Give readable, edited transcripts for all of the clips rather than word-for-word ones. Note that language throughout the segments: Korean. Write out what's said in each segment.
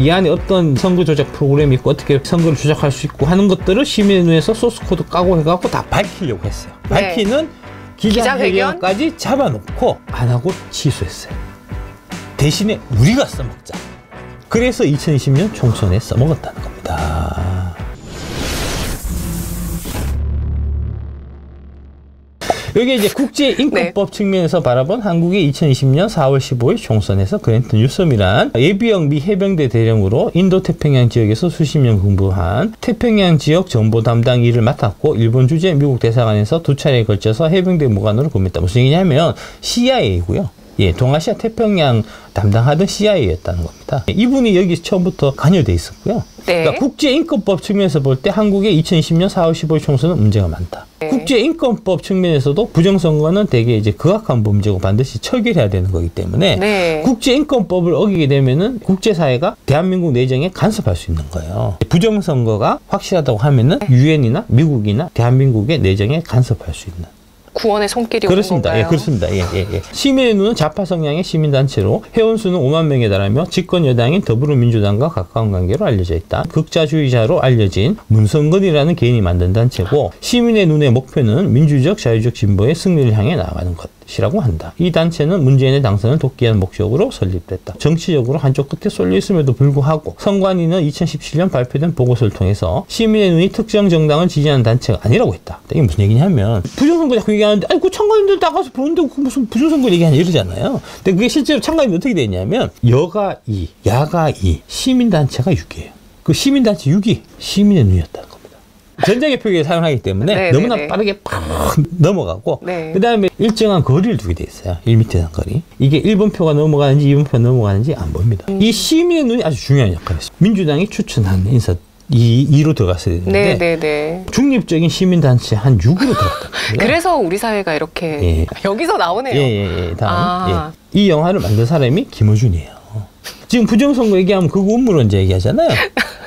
이 안에 어떤 선거 조작 프로그램이 있고 어떻게 선거를 조작할 수 있고 하는 것들을 시민의 눈에서 소스 코드 까고 해갖고 다 밝히려고 했어요. 밝히는 기자회견까지 잡아놓고 안 하고 취소했어요. 대신에 우리가 써먹자. 그래서 2020년 총선에 써먹었다는 겁니다. 여기 이제 국제인권법 측면에서 바라본 한국의 2020년 4월 15일 총선에서 그랜트 뉴섬이란 예비역 미 해병대 대령으로 인도태평양 지역에서 수십 년 근무한 태평양 지역 정보 담당 일을 맡았고 일본 주재 미국 대사관에서 2차례에 걸쳐서 해병대 무관으로 근무했다. 무슨 얘기냐면 CIA이고요. 예, 동아시아 태평양 담당하던 CIA였다는 겁니다. 이분이 여기 처음부터 관여돼 있었고요. 네. 그러니까 국제인권법 측면에서 볼 때 한국의 2020년 4월 15일 총선은 문제가 많다. 네. 국제인권법 측면에서도 부정선거는 대개 이제 극악한 범죄고 반드시 처결해야 되는 거기 때문에 네. 국제인권법을 어기게 되면은 국제사회가 대한민국 내정에 간섭할 수 있는 거예요. 부정선거가 확실하다고 하면은 유엔이나 미국이나 대한민국의 내정에 간섭할 수 있는. 구원의 손길이 오는 그렇습니다. 건가요? 예, 그렇습니다. 예. 시민의 눈은 좌파 성향의 시민단체로 회원수는 5만 명에 달하며 집권 여당인 더불어민주당과 가까운 관계로 알려져 있다. 극자주의자로 알려진 문성근이라는 개인이 만든 단체고 시민의 눈의 목표는 민주적 자유적 진보의 승리를 향해 나아가는 것이라고 한다. 이 단체는 문재인의 당선을 돕기 위한 목적으로 설립됐다. 정치적으로 한쪽 끝에 쏠려 있음에도 불구하고 선관위는 2017년 발표된 보고서를 통해서 시민의 눈이 특정 정당을 지지하는 단체가 아니라고 했다. 이게 무슨 얘기냐면 부정선거 자꾸 얘기하는데 아니 그 참가인들 나가서 보는데 무슨 부정선거 얘기하냐 이러잖아요. 근데 그게 실제로 참가인이 어떻게 되냐면 여가 2, 야가 2, 시민단체가 6이에요. 그 시민단체 6이 시민의 눈이었다는 겁니다. 전자개표기를 사용하기 때문에 네, 너무나 네, 빠르게 팍 넘어가고 네. 그 다음에 일정한 거리를 두게 돼 있어요. 1m당 거리. 이게 1번표가 넘어가는지 2번표가 넘어가는지 안 보입니다. 이 시민의 눈이 아주 중요한 역할을 했어요. 민주당이 추천한 인사 2로 들어갔어야 되는데 네. 중립적인 시민단체 한 6으로 들어갔다. 그래서 우리 사회가 이렇게 여기서 나오네요. 다음. 이 영화를 만든 사람이 김어준이에요. 지금 부정선거 얘기하면 그거 음모론자 얘기하잖아요.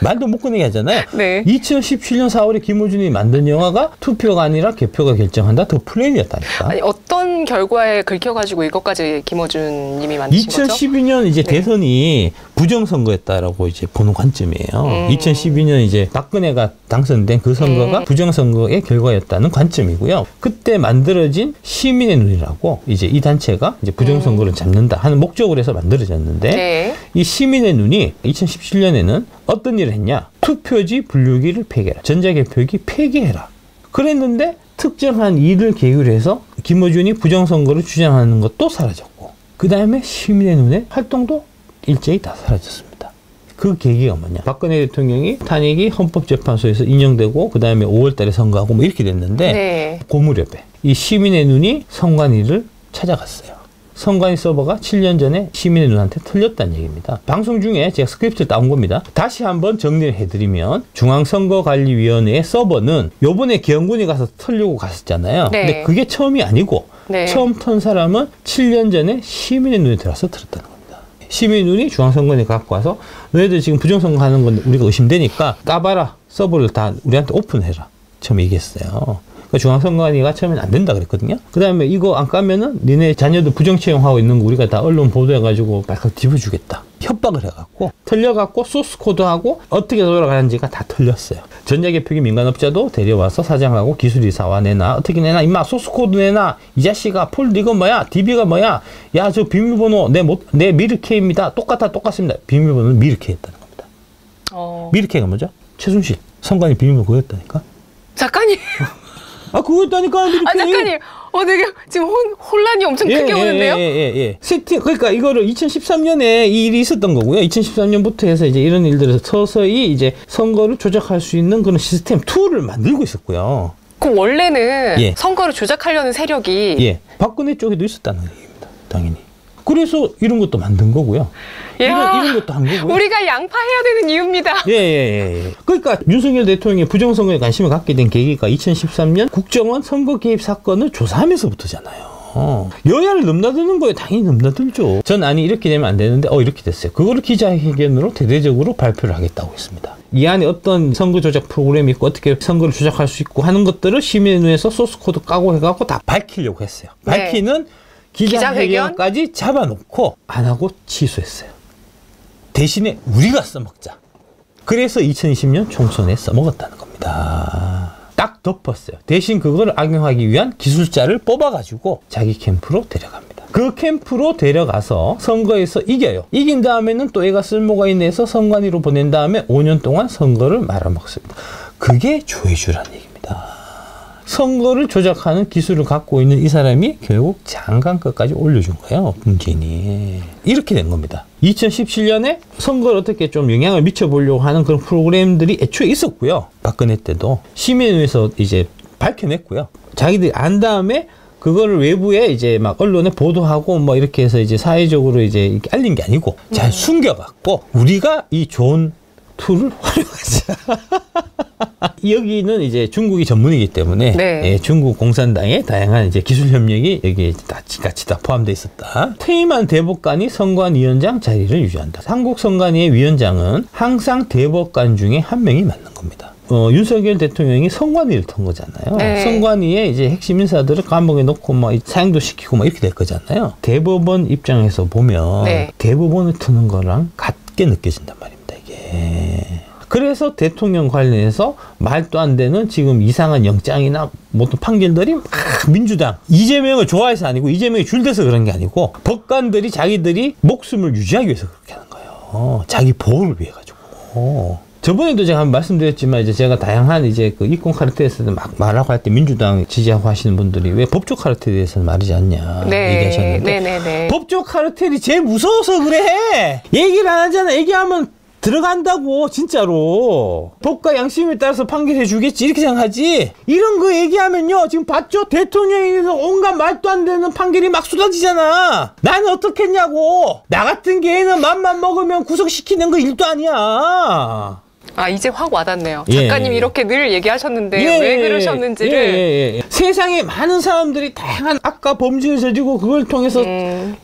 말도 못 꺼내게 하잖아요. 네. 2017년 4월에 김어준이 만든 영화가 투표가 아니라 개표가 결정한다. 더 플랜이었다니까. 아니, 어떤 결과에 긁혀가지고 이것까지 김어준 님이 만드신 거죠? 2012년 이제 대선이 부정선거였다라고 이제 보는 관점이에요. 2012년 이제 박근혜가 당선된 그 선거가 부정선거의 결과였다는 관점이고요. 그때 만들어진 시민의 눈이라고 이제 이 단체가 이제 부정선거를 잡는다 하는 목적으로 해서 만들어졌는데 이 시민의 눈이 2017년에는 어떤 일을 했냐? 투표지 분류기를 폐기해라. 전자개표기 폐기해라. 그랬는데 특정한 일을 계기로 해서 김어준이 부정선거를 주장하는 것도 사라졌고 그 다음에 시민의 눈의 활동도 일제히 다 사라졌습니다. 그 계기가 뭐냐? 박근혜 대통령이 탄핵이 헌법재판소에서 인용되고 그 다음에 5월 달에 선거하고 뭐 이렇게 됐는데 그 무렵에 이 시민의 눈이 선관위를 찾아갔어요. 선관위 서버가 7년 전에 시민의 눈한테 틀렸다는 얘기입니다. 방송 중에 제가 스크립트를 따온 겁니다. 다시 한번 정리를 해드리면 중앙선거관리위원회의 서버는 요번에 기영군이 가서 털려고 갔었잖아요. 근데 그게 처음이 아니고 처음 턴 사람은 7년 전에 시민의 눈에 들어와서 틀었다는 겁니다. 시민의 눈이 중앙선거관리에 갖고 와서 너희들 지금 부정선거 하는 건데 우리가 의심되니까 까봐라. 서버를 다 우리한테 오픈해라. 처음 얘기했어요. 중앙선거관리가 처음엔 안 된다 그랬거든요. 그 다음에 이거 안 까면은 니네 자녀들 부정채용하고 있는 거 우리가 다 언론 보도해가지고 발칵 뒤집어주겠다. 협박을 해갖고 틀려갖고 소스코드하고 어떻게 돌아가는지가 다 틀렸어요. 전자개표기 민간업자도 데려와서 사장하고 기술이사와 내놔. 어떻게 내놔? 임마 소스코드 내놔. 이 자식아 폴드 이거 뭐야? DB가 뭐야? 야 저 비밀번호 내 미르케입니다. 똑같습니다. 비밀번호는 미르케였다는 겁니다. 미르케가 뭐죠? 최순실 선관위 비밀번호 그거였다니까. 작가님. 그거였다니까. 작가님. 되게 지금 혼란이 엄청 크게 오는데요? 세팅, 그러니까 이거를 2013년에 이 일이 있었던 거고요. 2013년부터 해서 이제 이런 일들을 서서히 이제 선거를 조작할 수 있는 그런 시스템 툴을 만들고 있었고요. 그럼 원래는 선거를 조작하려는 세력이 박근혜 쪽에도 있었다는 얘기입니다. 당연히. 그래서 이런 것도 만든 거고요. 이런 것도 한 거고요. 우리가 양파해야 되는 이유입니다. 그러니까 윤석열 대통령이 부정선거에 관심을 갖게 된 계기가 2013년 국정원 선거 개입 사건을 조사하면서부터잖아요. 여야를 넘나드는 거에 당연히 넘나들죠. 전 아니 이렇게 되면 안 되는데 이렇게 됐어요. 그거를 기자회견으로 대대적으로 발표를 하겠다고 했습니다. 이 안에 어떤 선거 조작 프로그램이 있고 어떻게 선거를 조작할 수 있고 하는 것들을 시민의 눈에서 소스코드 까고 해갖고 다 밝히려고 했어요. 밝히는 기자회견까지 잡아놓고 안 하고 취소했어요. 대신에 우리가 써먹자. 그래서 2020년 총선에 써먹었다는 겁니다. 딱 덮었어요. 대신 그걸 악용하기 위한 기술자를 뽑아가지고 자기 캠프로 데려갑니다. 그 캠프로 데려가서 선거에서 이겨요. 이긴 다음에는 또 얘가 쓸모가 있네 해서 선관위로 보낸 다음에 5년 동안 선거를 말아먹습니다. 그게 조혜주라는 얘기입니다. 선거를 조작하는 기술을 갖고 있는 이 사람이 결국 장관급까지 올려준 거예요. 문재인이. 이렇게 된 겁니다. 2017년에 선거를 어떻게 좀 영향을 미쳐보려고 하는 그런 프로그램들이 애초에 있었고요. 박근혜 때도 시민위에서 이제 밝혀냈고요. 자기들이 안 다음에 그거를 외부에 이제 막 언론에 보도하고 뭐 이렇게 해서 이제 사회적으로 이제 이렇게 알린 게 아니고 잘 숨겨갖고 우리가 이 좋은 툴을 활용하자. 여기는 이제 중국이 전문이기 때문에 네. 예, 중국 공산당의 다양한 이제 기술 협력이 여기에 같이 다 포함되어 있었다. 퇴임한 대법관이 선관위원장 자리를 유지한다. 한국 선관위의 위원장은 항상 대법관 중에 한 명이 맡는 겁니다. 윤석열 대통령이 선관위를 턴 거잖아요. 네. 선관위에 이제 핵심 인사들을 감옥에 넣고 막 사형도 시키고 막 이렇게 될 거잖아요. 대법원 입장에서 보면 네. 대법원을 트는 거랑 같게 느껴진단 말입니다, 이게. 그래서 대통령 관련해서 말도 안 되는 지금 이상한 영장이나 모든 판결들이 막 민주당, 이재명을 좋아해서 아니고 이재명이 줄대서 그런 게 아니고 법관들이 자기들이 목숨을 유지하기 위해서 그렇게 하는 거예요. 자기 보호를 위해 가지고. 저번에도 제가 한번 말씀드렸지만 이제 제가 다양한 이제 그 이권 카르텔에서 막 말하고 할 때 민주당 지지하고 하시는 분들이 왜 법조 카르텔에 대해서는 말하지 않냐 네. 얘기하셨는데 네네네. 법조 카르텔이 제일 무서워서 그래. 얘기를 안 하잖아. 얘기하면 들어간다고 진짜로. 법과 양심에 따라서 판결해 주겠지 이렇게 생각하지. 이런 거 얘기하면요 지금 봤죠? 대통령에 대해서 온갖 말도 안 되는 판결이 막 쏟아지잖아. 나는 어떻겠냐고. 나 같은 개는 맘만 먹으면 구속시키는 거 일도 아니야. 아, 이제 확 와닿네요. 예. 작가님이 이렇게 늘 얘기하셨는데 왜 그러셨는지를. 세상에 많은 사람들이 다양한 악과 범죄를 저지르고 그걸 통해서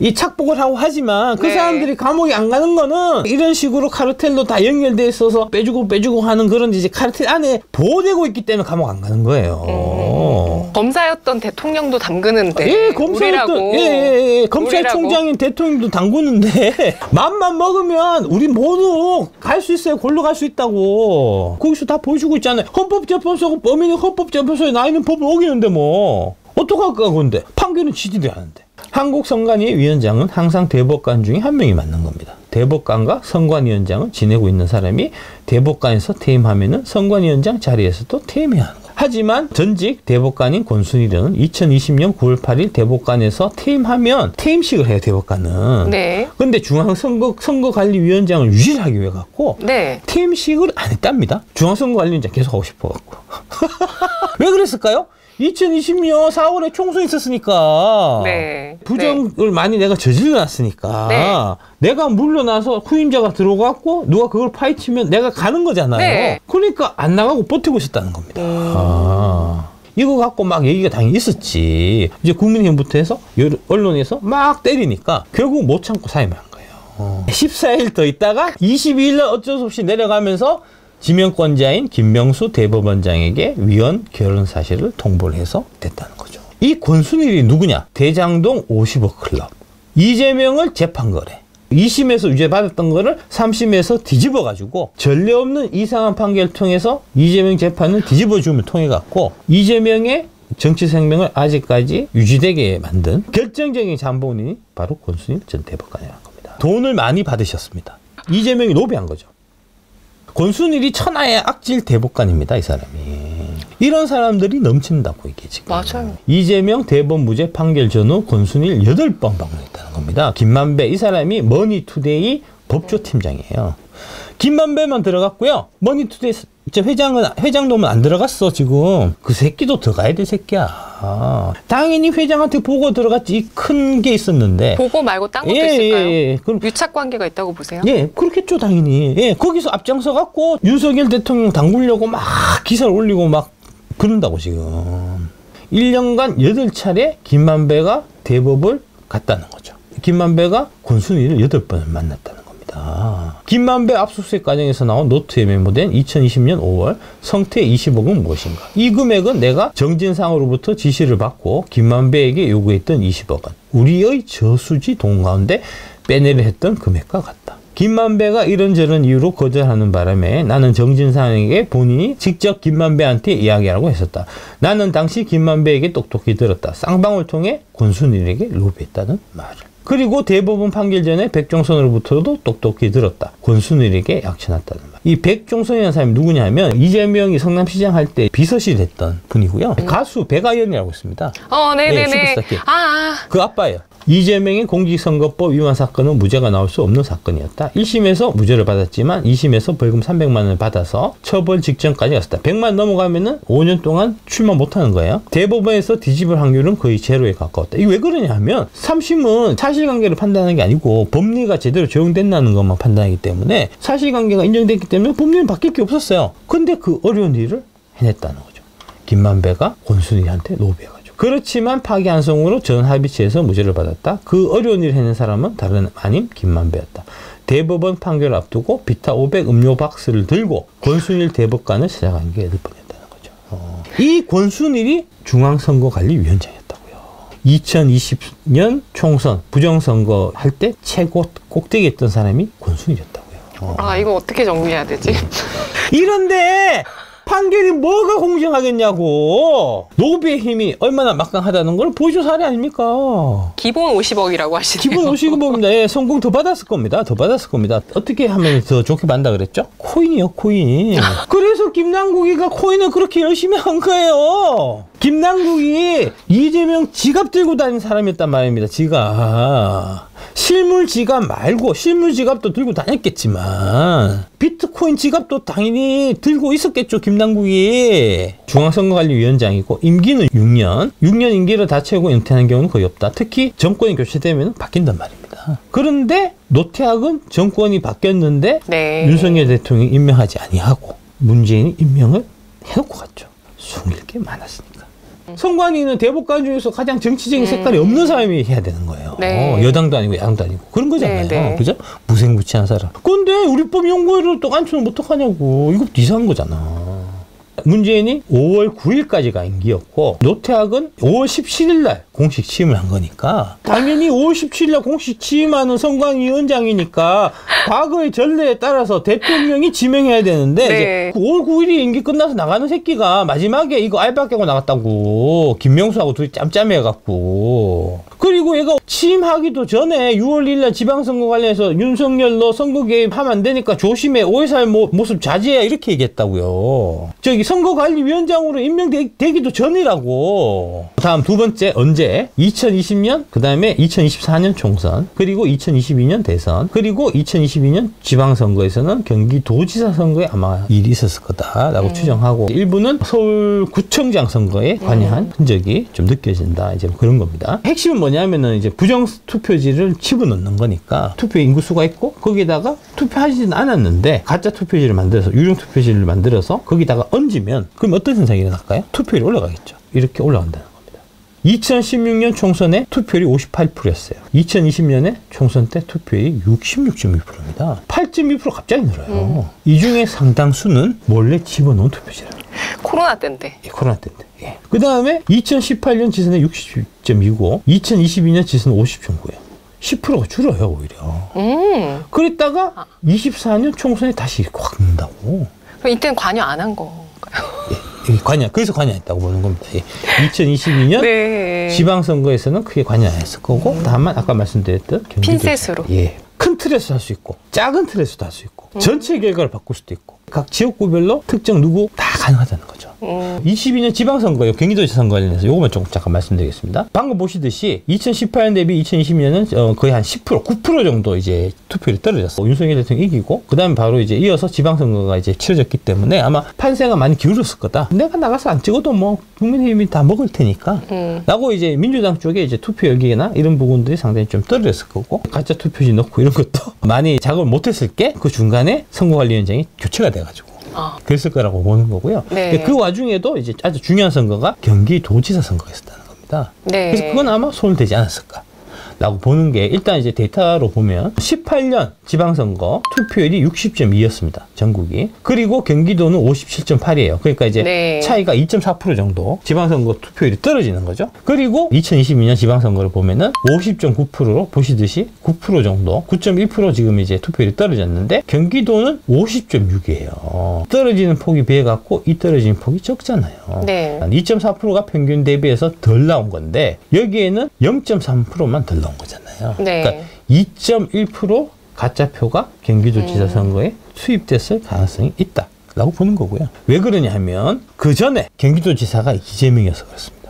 이 착복을 하고 하지만 그 네. 사람들이 감옥에 안 가는 거는 이런 식으로 카르텔로 다 연결돼 있어서 빼주고 하는 그런 이제 카르텔 안에 보호되고 있기 때문에 감옥 안 가는 거예요. 검사였던 대통령도 담그는데. 예, 검사였던 검찰총장인 대통령도 담그는데 맘만 먹으면 우리 모두 갈 수 있어요. 골로 갈 수 있다고. 거기서 다 보여주고 있잖아요. 헌법재판소가 범인이 헌법재판소에 나 있는 법을 어기는데 뭐 어떡할까. 근데 판결은 지들이 하는데. 한국 선관위의 위원장은 항상 대법관 중에 한 명이 맡는 겁니다. 대법관과 선관위원장을 지내고 있는 사람이 대법관에서 퇴임하면은 선관위원장 자리에서도 퇴임해야 하는 거예요. 하지만 전직 대법관인 권순일은 2020년 9월 8일 대법관에서 퇴임하면 퇴임식을 해요, 대법관은. 네. 근데 중앙선거관리위원장을 유지를 하기 위해 갖고 네. 퇴임식을 안 했답니다. 중앙선거관리위원장 계속 하고 싶어 갖고. 왜 그랬을까요? 2020년 4월에 총선이 있었으니까. 네. 부정을 많이 내가 저질러놨으니까. 네. 내가 물러나서 후임자가 들어갔고 누가 그걸 파헤치면 내가 가는 거잖아요. 네. 그러니까 안 나가고 버티고 있었다는 겁니다. 이거 갖고 막 얘기가 당연히 있었지. 이제 국민의힘부터 해서 언론에서 막 때리니까 결국 못 참고 사임을 한 거예요. 14일 더 있다가 22일 날 어쩔 수 없이 내려가면서 지명권자인 김명수 대법원장에게 위원 결혼 사실을 통보를 해서 됐다는 거죠. 이 권순일이 누구냐? 대장동 50억 클럽. 이재명을 재판 거래. 2심에서 유죄 받았던 거를 3심에서 뒤집어 가지고 전례 없는 이상한 판결을 통해서 이재명 재판을 뒤집어 주면 통해 갖고 이재명의 정치 생명을 아직까지 유지되게 만든 결정적인 잠본인이 바로 권순일 전 대법관이라는 겁니다. 돈을 많이 받으셨습니다. 이재명이 로비한 거죠. 권순일이 천하의 악질 대법관입니다, 이 사람이. 이런 사람들이 넘친다고 이게 지금. 맞아요. 이재명 대법 무죄 판결 전후 권순일 8번 방문했다는 겁니다. 김만배, 이 사람이 머니투데이 법조팀장이에요. 김만배만 들어갔고요. 머니투데이 회장 놈은 안 들어갔어, 지금. 그 새끼도 들어가야 될 새끼야. 당연히 회장한테 보고 들어갔지. 이 큰 게 있었는데. 보고 말고 딴 것도 있을까요? 그럼 유착 관계가 있다고 보세요? 예, 그렇겠죠, 당연히. 예, 거기서 앞장서 갖고 윤석열 대통령 당구려고 막 기사를 올리고 막 그런다고, 지금. 1년간 8차례 김만배가 대법을 갔다는 거죠. 김만배가 권순일을 8번을 만났다는 겁니다. 김만배 압수수색 과정에서 나온 노트에 메모된 2020년 5월 성태 20억은 무엇인가? 이 금액은 내가 정진상으로부터 지시를 받고 김만배에게 요구했던 20억 원. 우리의 저수지 돈 가운데 빼내려 했던 금액과 같다. 김만배가 이런저런 이유로 거절하는 바람에 나는 정진상에게 본인이 직접 김만배한테 이야기하라고 했었다. 나는 당시 김만배에게 똑똑히 들었다. 쌍방울 통해 권순일에게 로비했다는 말을. 그리고 대법원 판결 전에 백종선으로부터도 똑똑히 들었다. 권순일에게 약쳐놨다는 말. 이 백종선이라는 사람이 누구냐 하면 이재명이 성남시장 할 때 비서실 했던 분이고요. 가수 백아연이라고 있습니다. 네네네. 네, 그 아빠예요. 이재명의 공직선거법 위반 사건은 무죄가 나올 수 없는 사건이었다. 1심에서 무죄를 받았지만 2심에서 벌금 300만 원을 받아서 처벌 직전까지 갔었다. 100만 넘어가면은 5년 동안 출마 못하는 거예요. 대법원에서 뒤집을 확률은 거의 제로에 가까웠다. 이게 왜 그러냐 하면 3심은 사실관계를 판단하는 게 아니고 법리가 제대로 적용됐다는 것만 판단하기 때문에 사실관계가 인정됐기 때문에 법리는 바뀔 게 없었어요. 근데 그 어려운 일을 해냈다는 거죠. 김만배가 권순일한테 로비해가지고. 그렇지만 파기환송으로 전합의체에서 무죄를 받았다. 그 어려운 일을 해낸 사람은 다른 아닌 김만배였다. 대법원 판결을 앞두고 비타 500 음료 박스를 들고 권순일 대법관을 찾아간 게 8번이었다는 거죠. 이 권순일이 중앙선거관리위원장이었다고요. 2020년 총선 부정선거 할 때 최고 꼭대기에 있던 사람이 권순일이었다고요. 이거 어떻게 정리해야 되지? 이런데 판결이 뭐가 공정하겠냐고. 로비의 힘이 얼마나 막강하다는 걸 보여준 사례 아닙니까? 기본 50억이라고 하시네요. 기본 50억입니다. 예, 성공 더 받았을 겁니다. 더 받았을 겁니다. 어떻게 하면 더 좋게 받는다 그랬죠? 코인이요, 코인. 그래서 김남국이가 코인을 그렇게 열심히 한 거예요. 김남국이 이재명 지갑 들고 다니는 사람이었단 말입니다. 지갑. 실물 지갑 말고 실물 지갑도 들고 다녔겠지만 비트코인 지갑도 당연히 들고 있었겠죠. 김남국이 중앙선거관리위원장이고 임기는 6년 임기를 다 채우고 은퇴하는 경우는 거의 없다. 특히 정권이 교체되면 바뀐단 말입니다. 그런데 노태학은 정권이 바뀌었는데 네. 윤석열 대통령이 임명하지 아니하고 문재인이 임명을 해놓고 갔죠. 숨길 게 많았으니까. 선관위는 대법관 중에서 가장 정치적인 색깔이 없는 사람이 해야 되는 거예요. 네. 여당도 아니고 야당도 아니고 그런 거잖아요. 네. 그죠? 무색무취한 사람. 근데 우리 법 연구회를 또 앉혀놓으면 어떡하냐고. 이거 이상한 거잖아. 문재인이 5월 9일까지가 임기였고 노태학은 5월 17일 날 공식 취임을 한 거니까 당연히 5월 17일 날 공식 취임하는 선관위원장이니까 과거의 전례에 따라서 대통령이 지명해야 되는데 네. 이제 5월 9일이 임기 끝나서 나가는 새끼가 마지막에 이거 알바 깨고 나갔다고. 김명수하고 둘이 짬짬해갖고. 그리고 얘가 취임하기도 전에 6월 1일 날 지방선거 관련해서 윤석열 너 선거 개입하면 안 되니까 조심해. 오해살 모습 자제해. 이렇게 얘기했다고요. 저기 선거관리위원장으로 임명되기도 전이라고. 다음 두 번째 언제? 2020년 그 다음에 2024년 총선 그리고 2022년 대선 그리고 2022년 지방선거에서는 경기도지사 선거에 아마 일이 있었을 거다라고 추정하고 일부는 서울구청장 선거에 관여한 흔적이 좀 느껴진다. 이제 그런 겁니다. 핵심은 뭐냐면은 이제 부정투표지를 집어넣는 거니까 투표 인구수가 있고 거기다가 투표하지는 않았는데 가짜 투표지를 만들어서 유령투표지를 만들어서 거기다가 얹으면 그럼 어떤 현상이 일어날까요? 투표율이 올라가겠죠. 이렇게 올라간다는 겁니다. 2016년 총선에 투표율이 58%였어요. 2020년에 총선 때 투표율이 66.2%입니다. 8.2% 갑자기 늘어요. 이 중에 상당수는 몰래 집어넣은 투표지랍니다. 코로나 때인데. 예, 코로나 때인데. 예. 그 다음에 2018년 지선에 60.2고 2022년 지선은 50.9예요. 10%가 줄어요, 오히려. 그랬다가 24년 총선에 다시 이렇게 확 는다고. 그럼 이때는 관여 안 한 건가요? 그래서 관여했다고 보는 겁니다. 예. 2022년 네. 지방선거에서는 크게 관여 안 했을 거고, 다만 아까 말씀드렸던 핀셋으로. 예. 큰 틀에서 할 수 있고, 작은 틀에서도 할 수 있고, 전체 결과를 바꿀 수도 있고, 각 지역구별로 특정 누구 다 가능하다는 거죠. 22년 지방선거요. 경기도지사 선거 관련해서 요거만 조금 잠깐 말씀드리겠습니다. 방금 보시듯이 2018년 대비 2020년은 거의 한 10%, 9% 정도 이제 투표율이 떨어졌어. 윤석열 대통령이 이기고, 그 다음에 바로 이제 이어서 지방선거가 이제 치러졌기 때문에 아마 판세가 많이 기울었을 거다. 내가 나가서 안 찍어도 뭐 국민의힘이 다 먹을 테니까. 라고 이제 민주당 쪽에 이제 투표 열기나 이런 부분들이 상당히 좀 떨어졌을 거고, 가짜 투표지 넣고 이런 것도 많이 작업을 못했을 게 그 중간에 선거관리위원장이 교체가 돼가지고. 그랬을 거라고 보는 거고요. 네. 그 와중에도 이제 아주 중요한 선거가 경기도지사 선거가 있었다는 겁니다. 네. 그래서 그건 아마 손을 대지 않았을까. 라고 보는 게 일단 이제 데이터로 보면 18년 지방선거 투표율이 60.2였습니다. 전국이. 그리고 경기도는 57.8이에요. 그러니까 이제 네. 차이가 2.4% 정도 지방선거 투표율이 떨어지는 거죠. 그리고 2022년 지방선거를 보면은 50.9%로 보시듯이 9% 정도, 9.1% 지금 이제 투표율이 떨어졌는데 경기도는 50.6이에요. 떨어지는 폭이 비해갖고 이 떨어지는 폭이 적잖아요. 네. 2.4%가 평균 대비해서 덜 나온 건데 여기에는 0.3%만 덜 나온 거잖아요. 네. 그러니까 2.1% 가짜표가 경기도지사 선거에 투입됐을 가능성이 있다라고 보는 거고요. 왜 그러냐 하면 그 전에 경기도지사가 이재명이어서 그렇습니다.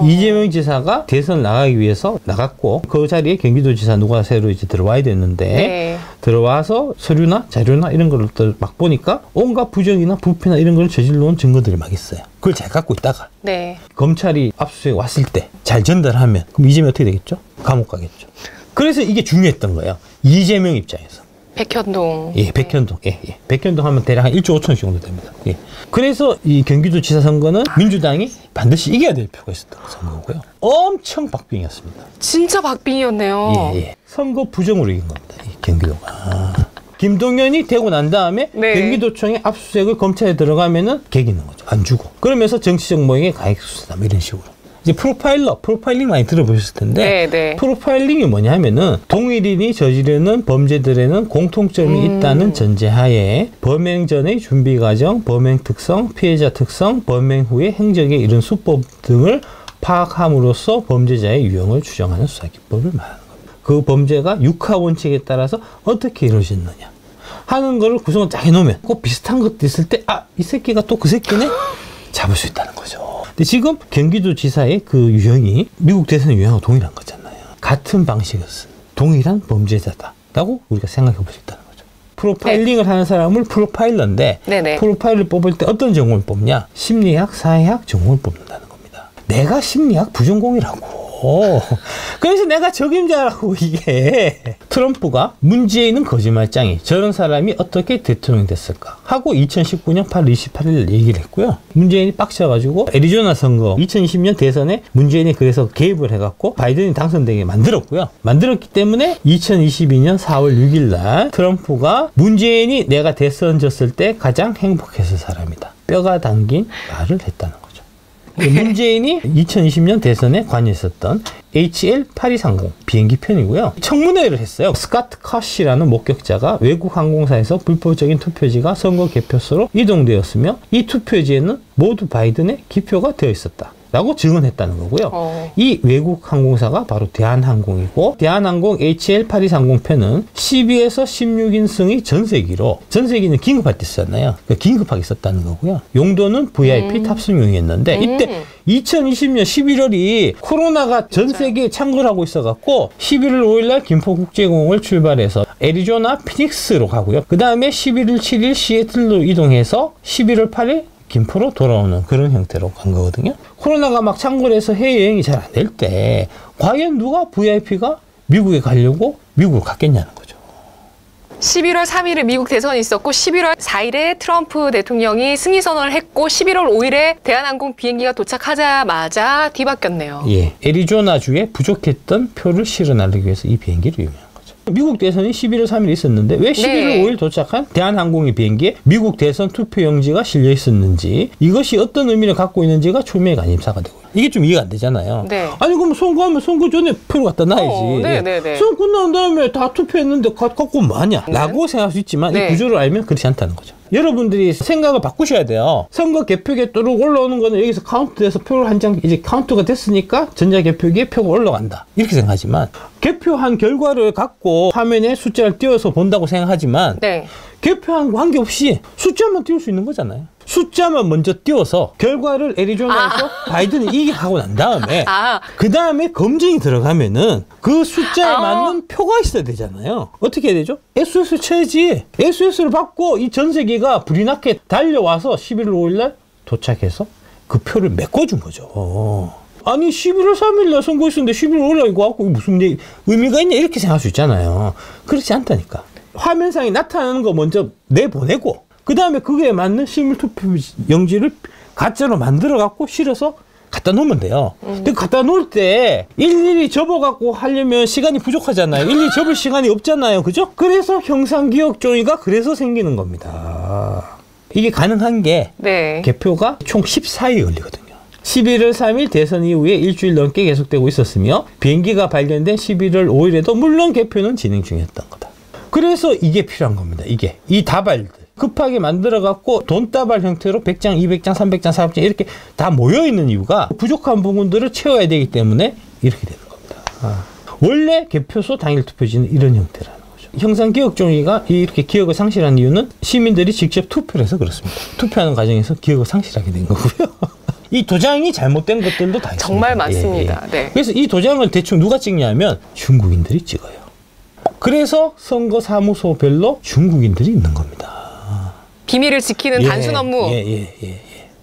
이재명 지사가 대선 나가기 위해서 나갔고 그 자리에 경기도지사 누가 새로 이제 들어와야 됐는데 네. 들어와서 서류나 자료나 이런 걸 막 보니까 온갖 부정이나 부패나 이런 걸 저질러 온 증거들이 막 있어요. 그걸 잘 갖고 있다가 네. 검찰이 압수수색 왔을 때 잘 전달하면 그럼 이재명 어떻게 되겠죠? 감옥 가겠죠. 그래서 이게 중요했던 거예요. 이재명 입장에서. 백현동. 예, 백현동. 예, 예. 백현동 하면 대략 한 1조 5천억 정도 됩니다. 예. 그래서 이 경기도지사 선거는 민주당이 반드시 이겨야 될 필요가 있었던 선거고요. 엄청 박빙이었습니다. 진짜 박빙이었네요. 예, 예. 선거 부정으로 이긴 겁니다. 이 경기도가. 김동연이 되고 난 다음에 네. 경기도청에 압수수색을 검찰에 들어가면은 개기는 거죠. 안 주고. 그러면서 정치적 모형의 가액수수다 이런 식으로. 이제 프로파일링 많이 들어보셨을 텐데 네, 네. 프로파일링이 뭐냐 하면은 동일인이 저지르는 범죄들에는 공통점이 있다는 전제하에 범행 전의 준비 과정, 범행 특성, 피해자 특성, 범행 후의 행적에 이른 수법 등을 파악함으로써 범죄자의 유형을 추정하는 수사 기법을 말하는 겁니다. 그 범죄가 육하 원칙에 따라서 어떻게 이루어졌느냐 하는 거를 구성을 딱 해놓으면 꼭 비슷한 것도 있을 때 이 새끼가 또 그 새끼네 잡을 수 있다는 거죠. 근데 지금 경기도지사의 그 유형이 미국 대선 유형하고 동일한 거잖아요. 같은 방식을 쓴 동일한 범죄자다라고 우리가 생각해 볼 수 있다는 거죠. 프로파일링을 하는 사람을 프로파일러인데 네네. 프로파일을 뽑을 때 어떤 전공을 뽑냐? 심리학, 사회학 전공을 뽑는다는 겁니다. 내가 심리학 부전공이라고. 그래서 내가 적임자라고 이게. 트럼프가 문재인은 거짓말장이 저런 사람이 어떻게 대통령이 됐을까 하고 2019년 8월 28일 얘기를 했고요. 문재인이 빡쳐가지고 애리조나 선거 2020년 대선에 문재인이 그래서 개입을 해갖고 바이든이 당선되게 만들었고요. 만들었기 때문에 2022년 4월 6일 날 트럼프가 문재인이 내가 대선 졌을 때 가장 행복했을 사람이다. 뼈가 담긴 말을 했다는 거죠. 문재인이 2020년 대선에 관여했었던 HL8230 비행기 편이고요. 청문회를 했어요. 스카트 컷이라는 목격자가 외국 항공사에서 불법적인 투표지가 선거 개표소로 이동되었으며 이 투표지에는 모두 바이든의 기표가 되어 있었다. 라고 증언했다는 거고요. 이 외국 항공사가 바로 대한항공이고 대한항공 HL8230 편은 12에서 16인승이 전세기로 전세기는 긴급할 때 썼잖아요. 그러니까 긴급하게 썼다는 거고요. 용도는 VIP 탑승용이었는데 이때 2020년 11월이 코로나가 전 세계에 창궐 하고 있어갖고 11월 5일날 김포국제공항을 출발해서 애리조나 피닉스로 가고요. 그 다음에 11월 7일 시애틀로 이동해서 11월 8일 김포로 돌아오는 그런 형태로 간 거거든요. 코로나가 막 창궐해서 해외여행이 잘 안 될 때 과연 누가 VIP가 미국에 가려고 미국을 갔겠냐는 거죠. 11월 3일에 미국 대선이 있었고 11월 4일에 트럼프 대통령이 승리 선언을 했고 11월 5일에 대한항공 비행기가 도착하자마자 뒤바뀌었네요. 예, 애리조나주에 부족했던 표를 실어 나르기 위해서 이 비행기를 이용한 거죠. 미국 대선이 11월 3일에 있었는데 왜 11월 5일 도착한 대한항공의 비행기에 미국 대선 투표용지가 실려 있었는지 이것이 어떤 의미를 갖고 있는지가 초미의 관심사가 되고 이게 좀 이해가 안 되잖아요. 네. 아니 그럼 선거하면 선거 전에 표를 갖다 놔야지. 네네네. 선거 끝난 다음에 다 투표했는데 갖고 뭐하냐 라고 생각할 수 있지만 이 구조를 알면 그렇지 않다는 거죠. 여러분들이 생각을 바꾸셔야 돼요. 선거 개표기에 뚜룩 올라오는 거는 여기서 카운트돼서 표를 한 장 이제 카운트가 됐으니까 전자개표기에 표가 올라간다 이렇게 생각하지만 개표한 결과를 갖고 화면에 숫자를 띄워서 본다고 생각하지만 개표한 거 관계없이 숫자만 띄울 수 있는 거잖아요. 숫자만 먼저 띄워서 결과를 애리조나에서 바이든이 이기게 하고 난 다음에 그 다음에 검증이 들어가면은 그 숫자에 맞는 표가 있어야 되잖아요. 어떻게 해야 되죠? SOS 쳐야지. SOS를 받고 이 전 세계가 불이 나게 달려와서 11월 5일날 도착해서 그 표를 메꿔준 거죠. 아니 11월 3일날 선거 있었는데 11월 5일날 이거 갖고 무슨 의미가 있냐 이렇게 생각할 수 있잖아요. 그렇지 않다니까. 화면상에 나타나는 거 먼저 내보내고 그 다음에 그게 맞는 실물투표 용지를 가짜로 만들어 갖고 실어서 갖다 놓으면 돼요. 근데 갖다 놓을 때 일일이 접어갖고 하려면 시간이 부족하잖아요. 일일이 접을 시간이 없잖아요. 그죠? 그래서 형상기억종이가 그래서 생기는 겁니다. 이게 가능한 게 네. 개표가 총 14일 걸리거든요. 11월 3일 대선 이후에 일주일 넘게 계속되고 있었으며 비행기가 발견된 11월 5일에도 물론 개표는 진행 중이었던 거다. 그래서 이게 필요한 겁니다. 이게 이 다발들 급하게 만들어갖고 돈다발 형태로 100장, 200장, 300장, 400장 이렇게 다 모여있는 이유가 부족한 부분들을 채워야 되기 때문에 이렇게 되는 겁니다. 원래 개표소 당일 투표지는 이런 형태라는 거죠. 형상기억종이가 이렇게 기억을 상실한 이유는 시민들이 직접 투표를 해서 그렇습니다. 투표하는 과정에서 기억을 상실하게 된 거고요. 이 도장이 잘못된 것들도 다 있습니다. 정말 많습니다. 예, 예. 네. 그래서 이 도장을 대충 누가 찍냐면 중국인들이 찍어요. 그래서 선거사무소별로 중국인들이 있는 겁니다. 비밀을 지키는 단순 업무.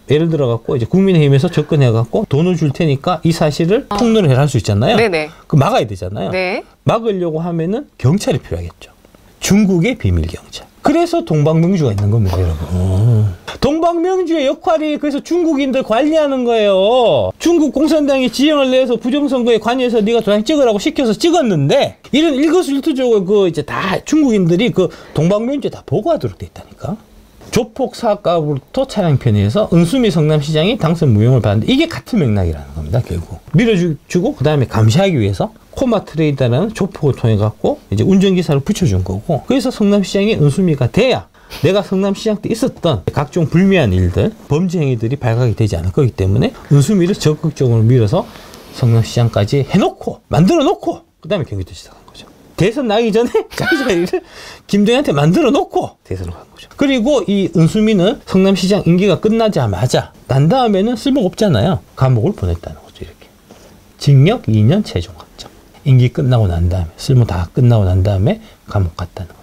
예를 들어갖고 이제 국민의힘에서 접근해갖고 돈을 줄 테니까 이 사실을 폭로를 할 수 있잖아요. 네네. 그 막아야 되잖아요. 네. 막으려고 하면은 경찰이 필요하겠죠. 중국의 비밀 경찰. 그래서 동방명주가 있는 겁니다, 여러분. 동방명주의 역할이 그래서 중국인들 관리하는 거예요. 중국 공산당이 지형을 내서 부정선거에 관여해서 네가 도장 찍으라고 시켜서 찍었는데 이런 일거수일투족을 그 이제 다 중국인들이 그 동방명주에 다 보고하도록 돼 있다니까. 조폭 사업가부터 차량 편의해서 은수미 성남시장이 당선 무용을 받는데 이게 같은 맥락이라는 겁니다, 결국. 밀어주고 그 다음에 감시하기 위해서 코마 트레이더라는 조폭을 통해 갖고 이제 운전기사를 붙여준 거고, 그래서 성남시장이 은수미가 돼야 내가 성남시장 때 있었던 각종 불미한 일들, 범죄 행위들이 발각이 되지 않을 거기 때문에 은수미를 적극적으로 밀어서 성남시장까지 해놓고 만들어 놓고 그 다음에 경기도 시작한 거죠. 대선 나기 전에 자기 자리를 김정희한테 만들어 놓고 대선을 간 거죠. 그리고 이 은수미는 성남시장 임기가 끝나자마자 난 다음에는 쓸모가 없잖아요. 감옥을 보냈다는 거죠. 이렇게 징역 2년 최종 확정. 임기 끝나고 난 다음에 쓸모 다 끝나고 난 다음에 감옥 갔다는 거죠.